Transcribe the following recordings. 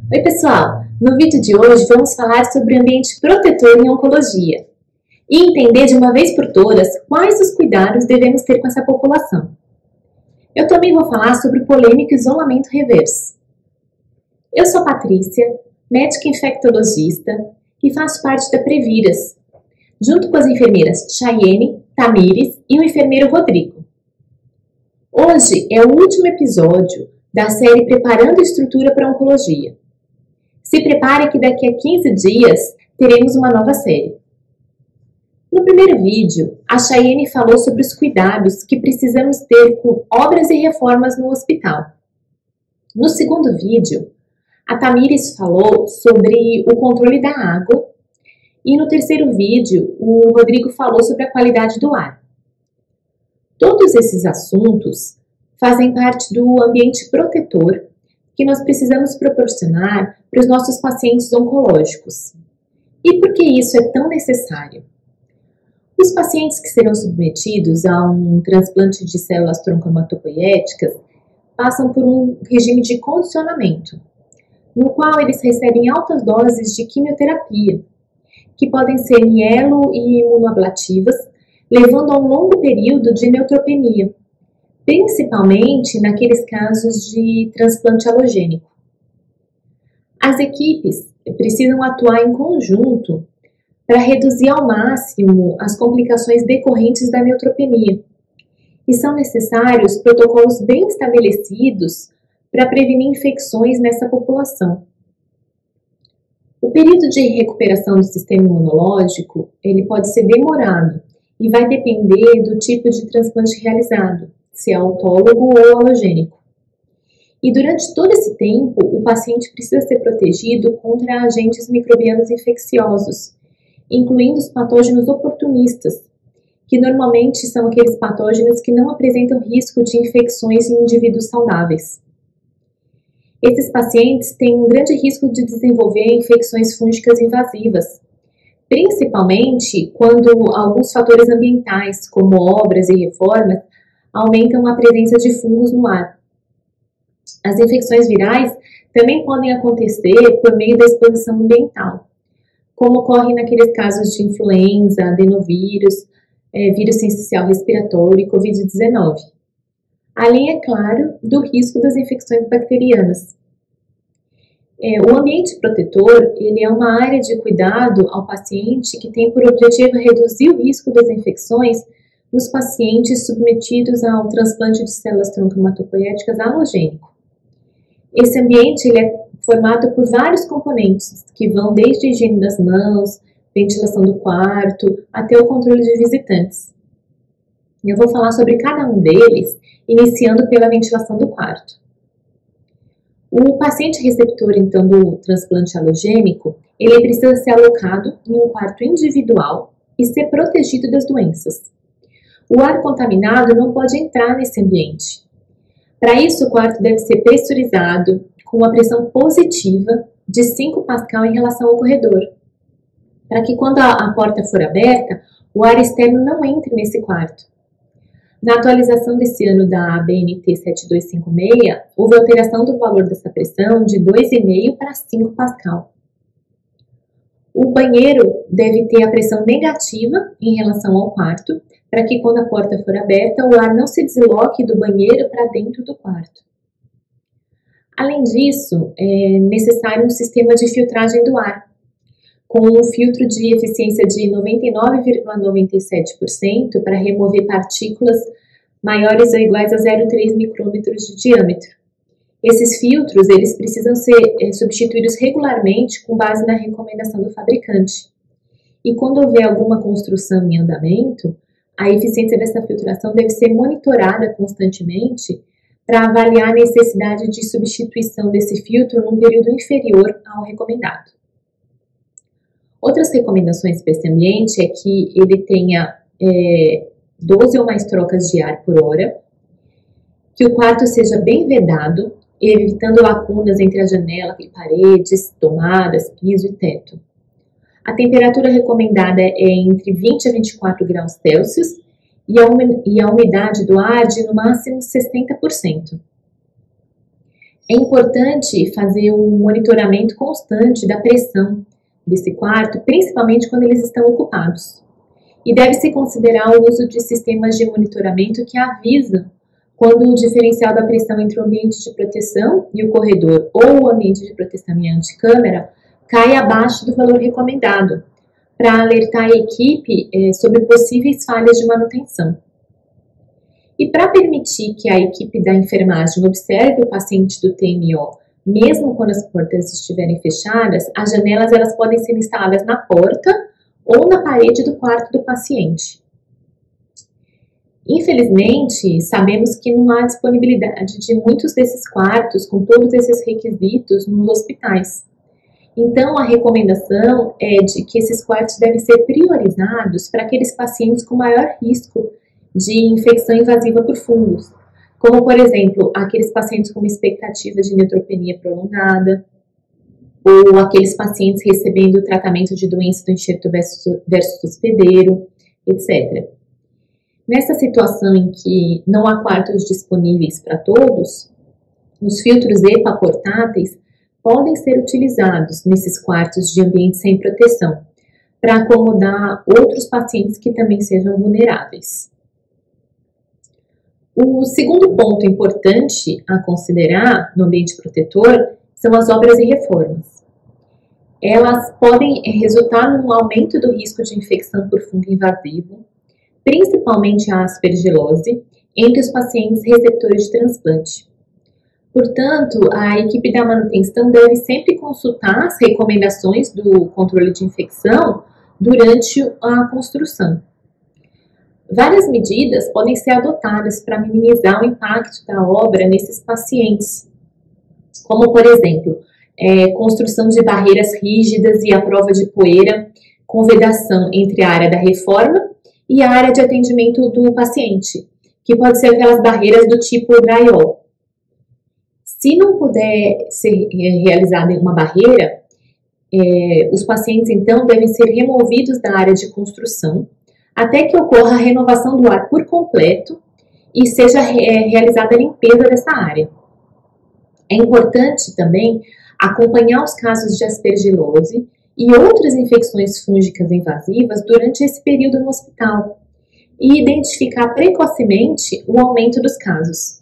Oi pessoal, no vídeo de hoje vamos falar sobre ambiente protetor em oncologia e entender de uma vez por todas quais os cuidados devemos ter com essa população. Eu também vou falar sobre o polêmico isolamento reverso. Eu sou Patrícia, médica infectologista e faço parte da Previras, junto com as enfermeiras Chayene, Tamires e o enfermeiro Rodrigo. Hoje é o último episódio da série Preparando a Estrutura para a Oncologia. Se prepare que daqui a 15 dias teremos uma nova série. No primeiro vídeo, a Chayene falou sobre os cuidados que precisamos ter com obras e reformas no hospital. No segundo vídeo, a Tamires falou sobre o controle da água e no terceiro vídeo, o Rodrigo falou sobre a qualidade do ar. Todos esses assuntos fazem parte do ambiente protetor que nós precisamos proporcionar para os nossos pacientes oncológicos. E por que isso é tão necessário? Os pacientes que serão submetidos a um transplante de células tronco-hematopoiéticas passam por um regime de condicionamento, no qual eles recebem altas doses de quimioterapia, que podem ser mielo e imunoablativas, levando a um longo período de neutropenia, principalmente naqueles casos de transplante alogênico. As equipes precisam atuar em conjunto para reduzir ao máximo as complicações decorrentes da neutropenia, e são necessários protocolos bem estabelecidos para prevenir infecções nessa população. O período de recuperação do sistema imunológico ele pode ser demorado e vai depender do tipo de transplante realizado, se é autólogo ou alogênico. E durante todo esse tempo, o paciente precisa ser protegido contra agentes microbianos infecciosos, incluindo os patógenos oportunistas, que normalmente são aqueles patógenos que não apresentam risco de infecções em indivíduos saudáveis. Esses pacientes têm um grande risco de desenvolver infecções fúngicas invasivas, principalmente quando alguns fatores ambientais, como obras e reformas, aumentam a presença de fungos no ar. As infecções virais também podem acontecer por meio da exposição ambiental, como ocorre naqueles casos de influenza, adenovírus, vírus sincicial respiratório e Covid-19. Além, é claro, do risco das infecções bacterianas. O ambiente protetor ele é uma área de cuidado ao paciente que tem por objetivo reduzir o risco das infecções nos pacientes submetidos ao transplante de células tronco-hematopoiéticas alogênico. Esse ambiente ele é formado por vários componentes, que vão desde a higiene das mãos, ventilação do quarto, até o controle de visitantes. Eu vou falar sobre cada um deles, iniciando pela ventilação do quarto. O paciente receptor, então, do transplante alogênico, ele precisa ser alocado em um quarto individual e ser protegido das doenças. O ar contaminado não pode entrar nesse ambiente. Para isso, o quarto deve ser pressurizado com uma pressão positiva de 5 pascal em relação ao corredor, para que quando a porta for aberta, o ar externo não entre nesse quarto. Na atualização desse ano da ABNT 7256, houve alteração do valor dessa pressão de 2,5 para 5 pascal. O banheiro deve ter a pressão negativa em relação ao quarto, para que quando a porta for aberta, o ar não se desloque do banheiro para dentro do quarto. Além disso, é necessário um sistema de filtragem do ar, com um filtro de eficiência de 99,97% para remover partículas maiores ou iguais a 0,3 micrômetros de diâmetro. Esses filtros eles precisam ser substituídos regularmente com base na recomendação do fabricante. E quando houver alguma construção em andamento, a eficiência dessa filtração deve ser monitorada constantemente para avaliar a necessidade de substituição desse filtro num período inferior ao recomendado. Outras recomendações para esse ambiente é que ele tenha 12 ou mais trocas de ar por hora, que o quarto seja bem vedado, evitando lacunas entre a janela e paredes, tomadas, piso e teto. A temperatura recomendada é entre 20 a 24 graus Celsius e a umidade do ar de no máximo 60%. É importante fazer um monitoramento constante da pressão desse quarto, principalmente quando eles estão ocupados. E deve-se considerar o uso de sistemas de monitoramento que avisam quando o diferencial da pressão entre o ambiente de proteção e o corredor ou o ambiente de proteção e anticâmara cai abaixo do valor recomendado, para alertar a equipe sobre possíveis falhas de manutenção. E para permitir que a equipe da enfermagem observe o paciente do TMO, mesmo quando as portas estiverem fechadas, as janelas elas podem ser instaladas na porta ou na parede do quarto do paciente. Infelizmente, sabemos que não há disponibilidade de muitos desses quartos com todos esses requisitos nos hospitais. Então, a recomendação é de que esses quartos devem ser priorizados para aqueles pacientes com maior risco de infecção invasiva por fungos, como, por exemplo, aqueles pacientes com uma expectativa de neutropenia prolongada, ou aqueles pacientes recebendo tratamento de doença do enxerto versus hospedeiro, etc. Nessa situação em que não há quartos disponíveis para todos, os filtros EPA portáteis podem ser utilizados nesses quartos de ambiente sem proteção, para acomodar outros pacientes que também sejam vulneráveis. O segundo ponto importante a considerar no ambiente protetor são as obras e reformas. Elas podem resultar num aumento do risco de infecção por fungo invasivo, principalmente a aspergilose, entre os pacientes receptores de transplante. Portanto, a equipe da manutenção deve sempre consultar as recomendações do controle de infecção durante a construção. Várias medidas podem ser adotadas para minimizar o impacto da obra nesses pacientes, como, por exemplo, construção de barreiras rígidas e a prova de poeira com vedação entre a área da reforma e a área de atendimento do paciente, que pode ser aquelas barreiras do tipo drywall. Se não puder ser realizada em uma barreira, os pacientes então devem ser removidos da área de construção até que ocorra a renovação do ar por completo e seja realizada a limpeza dessa área. É importante também acompanhar os casos de aspergilose e outras infecções fúngicas invasivas durante esse período no hospital e identificar precocemente o aumento dos casos.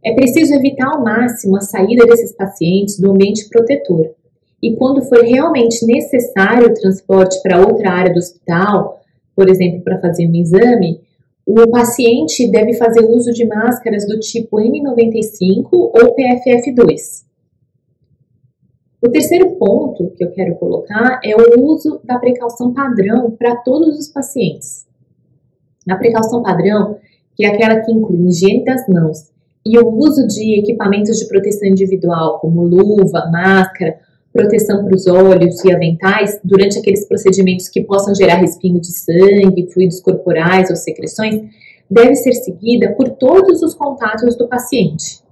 É preciso evitar ao máximo a saída desses pacientes do ambiente protetor e quando for realmente necessário o transporte para outra área do hospital, por exemplo, para fazer um exame, o paciente deve fazer uso de máscaras do tipo N95 ou PFF2. O terceiro ponto que eu quero colocar é o uso da precaução padrão para todos os pacientes. A precaução padrão, que é aquela que inclui higiene das mãos e o uso de equipamentos de proteção individual, como luva, máscara, proteção para os olhos e aventais, durante aqueles procedimentos que possam gerar respingo de sangue, fluidos corporais ou secreções, deve ser seguida por todos os contatos do paciente.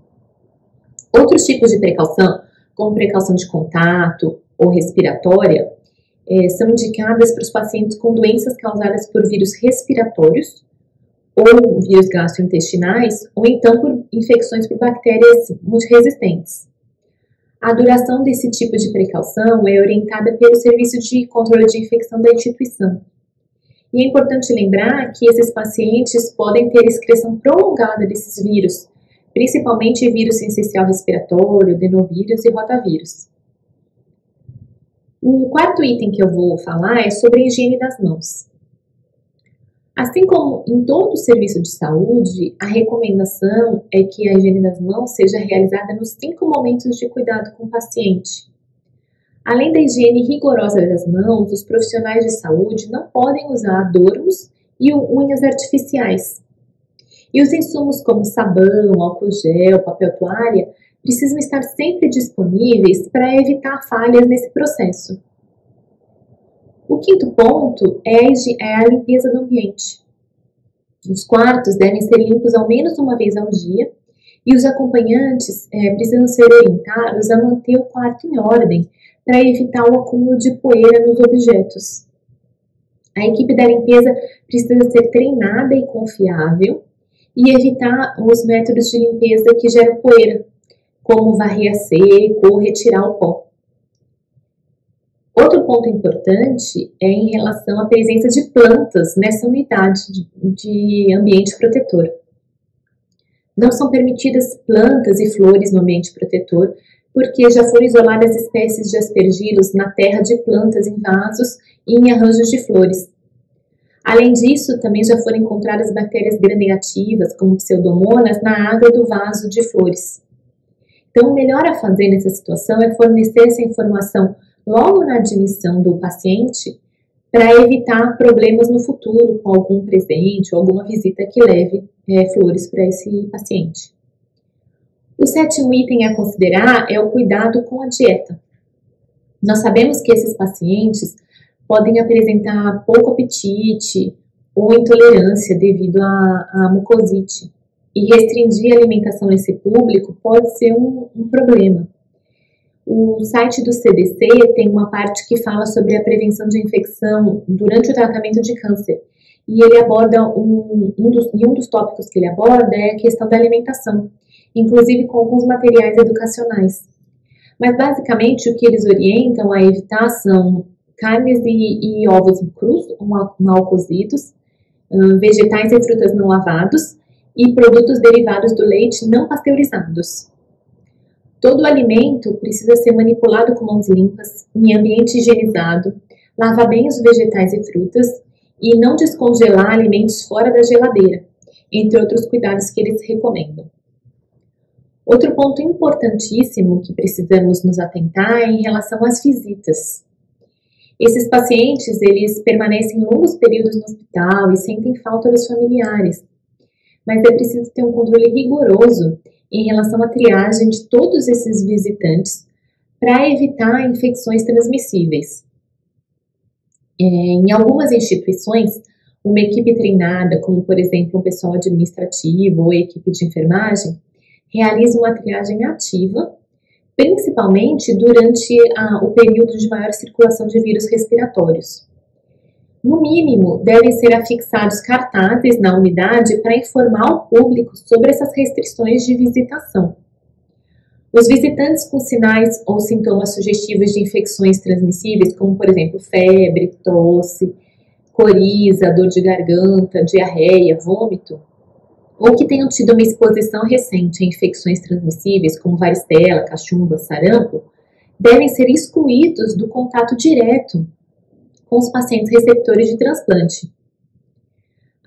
Outros tipos de precaução, como precaução de contato ou respiratória, são indicadas para os pacientes com doenças causadas por vírus respiratórios ou vírus gastrointestinais, ou então por infecções por bactérias multiresistentes. A duração desse tipo de precaução é orientada pelo Serviço de Controle de Infecção da instituição. E é importante lembrar que esses pacientes podem ter excreção prolongada desses vírus, principalmente vírus sincicial respiratório, adenovírus e rotavírus. O quarto item que eu vou falar é sobre a higiene das mãos. Assim como em todo serviço de saúde, a recomendação é que a higiene das mãos seja realizada nos 5 momentos de cuidado com o paciente. Além da higiene rigorosa das mãos, os profissionais de saúde não podem usar adornos e unhas artificiais. E os insumos como sabão, álcool gel, papel toalha precisam estar sempre disponíveis para evitar falhas nesse processo. O quinto ponto é a limpeza do ambiente. Os quartos devem ser limpos ao menos uma vez ao dia e os acompanhantes precisam ser orientados a manter o quarto em ordem para evitar o acúmulo de poeira nos objetos. A equipe da limpeza precisa ser treinada e confiável e evitar os métodos de limpeza que geram poeira, como varrer a seco ou retirar o pó. Outro ponto importante é em relação à presença de plantas nessa unidade de ambiente protetor. Não são permitidas plantas e flores no ambiente protetor, porque já foram isoladas espécies de aspergilos na terra de plantas em vasos e em arranjos de flores. Além disso, também já foram encontradas bactérias gram-negativas, como pseudomonas, na água do vaso de flores. Então, o melhor a fazer nessa situação é fornecer essa informação logo na admissão do paciente para evitar problemas no futuro com algum presente ou alguma visita que leve flores para esse paciente. O sétimo item a considerar é o cuidado com a dieta. Nós sabemos que esses pacientes podem apresentar pouco apetite ou intolerância devido à mucosite. E restringir a alimentação nesse público pode ser um problema. O site do CDC tem uma parte que fala sobre a prevenção de infecção durante o tratamento de câncer. E ele aborda um dos tópicos que ele aborda é a questão da alimentação, inclusive com alguns materiais educacionais. Mas basicamente o que eles orientam a evitar são carnes e ovos crus, mal cozidos, vegetais e frutas não lavados e produtos derivados do leite não pasteurizados. Todo o alimento precisa ser manipulado com mãos limpas, em ambiente higienizado, lavar bem os vegetais e frutas e não descongelar alimentos fora da geladeira, entre outros cuidados que eles recomendam. Outro ponto importantíssimo que precisamos nos atentar é em relação às visitas. Esses pacientes, eles permanecem longos períodos no hospital e sentem falta dos familiares, mas é preciso ter um controle rigoroso em relação à triagem de todos esses visitantes para evitar infecções transmissíveis. Em algumas instituições, uma equipe treinada, como por exemplo um pessoal administrativo ou equipe de enfermagem, realiza uma triagem ativa, principalmente durante o período de maior circulação de vírus respiratórios. No mínimo, devem ser afixados cartazes na unidade para informar o público sobre essas restrições de visitação. Os visitantes com sinais ou sintomas sugestivos de infecções transmissíveis, como por exemplo febre, tosse, coriza, dor de garganta, diarreia, vômito, ou que tenham tido uma exposição recente a infecções transmissíveis, como varicela, cachumba, sarampo, devem ser excluídos do contato direto com os pacientes receptores de transplante.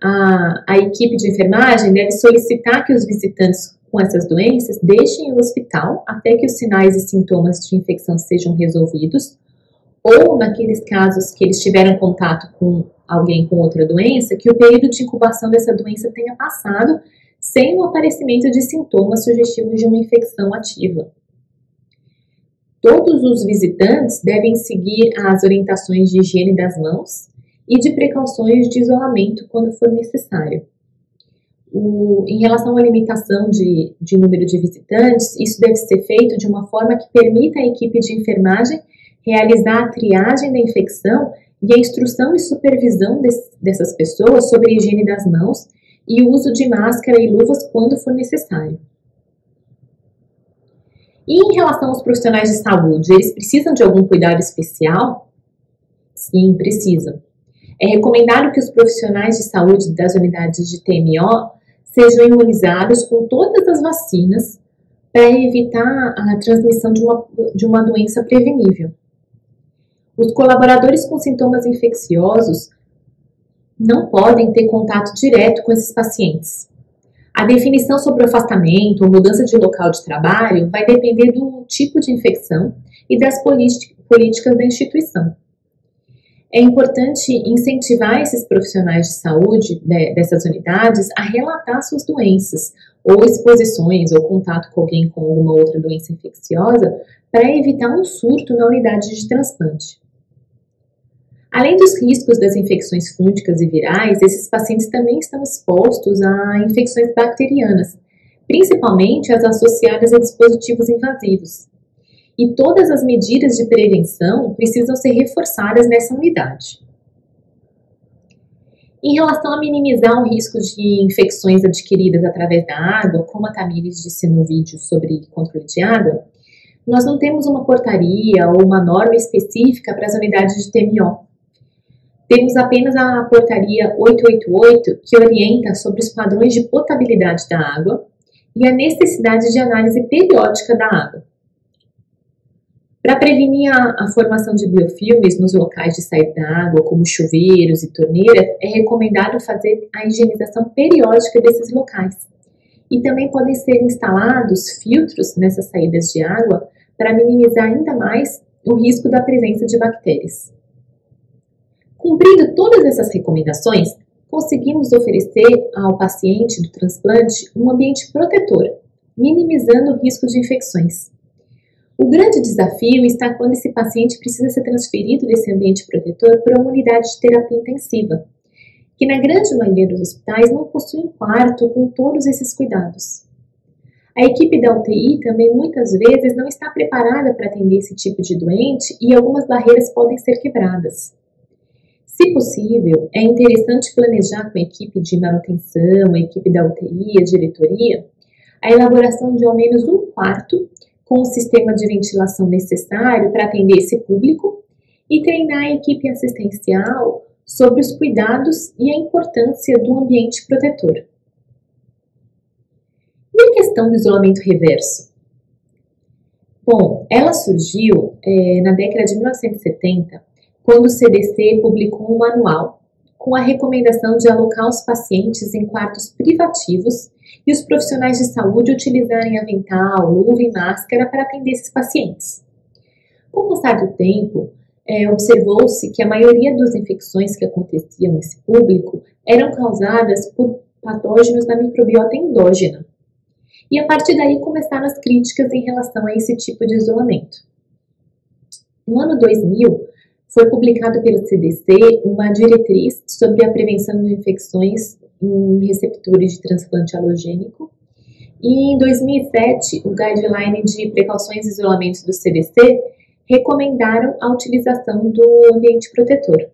A equipe de enfermagem deve solicitar que os visitantes com essas doenças deixem o hospital até que os sinais e sintomas de infecção sejam resolvidos, ou naqueles casos que eles tiveram contato com alguém com outra doença, que o período de incubação dessa doença tenha passado sem o aparecimento de sintomas sugestivos de uma infecção ativa. Todos os visitantes devem seguir as orientações de higiene das mãos e de precauções de isolamento quando for necessário. Em relação à limitação de número de visitantes, isso deve ser feito de uma forma que permita à equipe de enfermagem realizar a triagem da infecção e a instrução e supervisão dessas pessoas sobre a higiene das mãos e o uso de máscara e luvas quando for necessário. E em relação aos profissionais de saúde, eles precisam de algum cuidado especial? Sim, precisam. É recomendado que os profissionais de saúde das unidades de TMO sejam imunizados com todas as vacinas para evitar a transmissão de uma doença prevenível. Os colaboradores com sintomas infecciosos não podem ter contato direto com esses pacientes. A definição sobre o afastamento ou mudança de local de trabalho vai depender do tipo de infecção e das políticas da instituição. É importante incentivar esses profissionais de saúde dessas unidades a relatar suas doenças, ou exposições, ou contato com alguém com alguma outra doença infecciosa, para evitar um surto na unidade de transplante. Além dos riscos das infecções fúngicas e virais, esses pacientes também estão expostos a infecções bacterianas, principalmente as associadas a dispositivos invasivos. E todas as medidas de prevenção precisam ser reforçadas nessa unidade. Em relação a minimizar o risco de infecções adquiridas através da água, como a Tamires disse no vídeo sobre controle de água, nós não temos uma portaria ou uma norma específica para as unidades de TMO. Temos apenas a portaria 888, que orienta sobre os padrões de potabilidade da água e a necessidade de análise periódica da água. Para prevenir a formação de biofilmes nos locais de saída da água, como chuveiros e torneiras, é recomendado fazer a higienização periódica desses locais. E também podem ser instalados filtros nessas saídas de água para minimizar ainda mais o risco da presença de bactérias. Cumprindo todas essas recomendações, conseguimos oferecer ao paciente do transplante um ambiente protetor, minimizando o risco de infecções. O grande desafio está quando esse paciente precisa ser transferido desse ambiente protetor para uma unidade de terapia intensiva, que na grande maioria dos hospitais não possui um quarto com todos esses cuidados. A equipe da UTI também muitas vezes não está preparada para atender esse tipo de doente e algumas barreiras podem ser quebradas. Se possível, é interessante planejar com a equipe de manutenção, a equipe da UTI, a diretoria, a elaboração de ao menos um quarto com o sistema de ventilação necessário para atender esse público e treinar a equipe assistencial sobre os cuidados e a importância do ambiente protetor. E a questão do isolamento reverso? Bom, ela surgiu na década de 1970, quando o CDC publicou um manual com a recomendação de alocar os pacientes em quartos privativos e os profissionais de saúde utilizarem avental, luva e máscara para atender esses pacientes. Com o passar do tempo, observou-se que a maioria das infecções que aconteciam nesse público eram causadas por patógenos da microbiota endógena. E a partir daí começaram as críticas em relação a esse tipo de isolamento. No ano 2000, foi publicado pelo CDC uma diretriz sobre a prevenção de infecções em receptores de transplante alogênico. E em 2007, o Guideline de Precauções e Isolamentos do CDC recomendaram a utilização do ambiente protetor.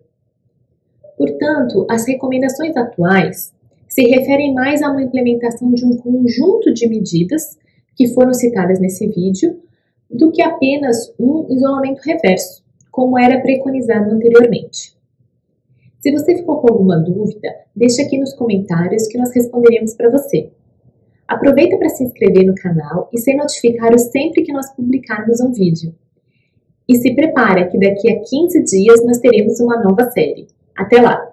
Portanto, as recomendações atuais se referem mais a uma implementação de um conjunto de medidas que foram citadas nesse vídeo do que apenas um isolamento reverso, como era preconizado anteriormente. Se você ficou com alguma dúvida, deixa aqui nos comentários que nós responderemos para você. Aproveita para se inscrever no canal e ser notificado sempre que nós publicarmos um vídeo. E se prepara que daqui a 15 dias nós teremos uma nova série. Até lá!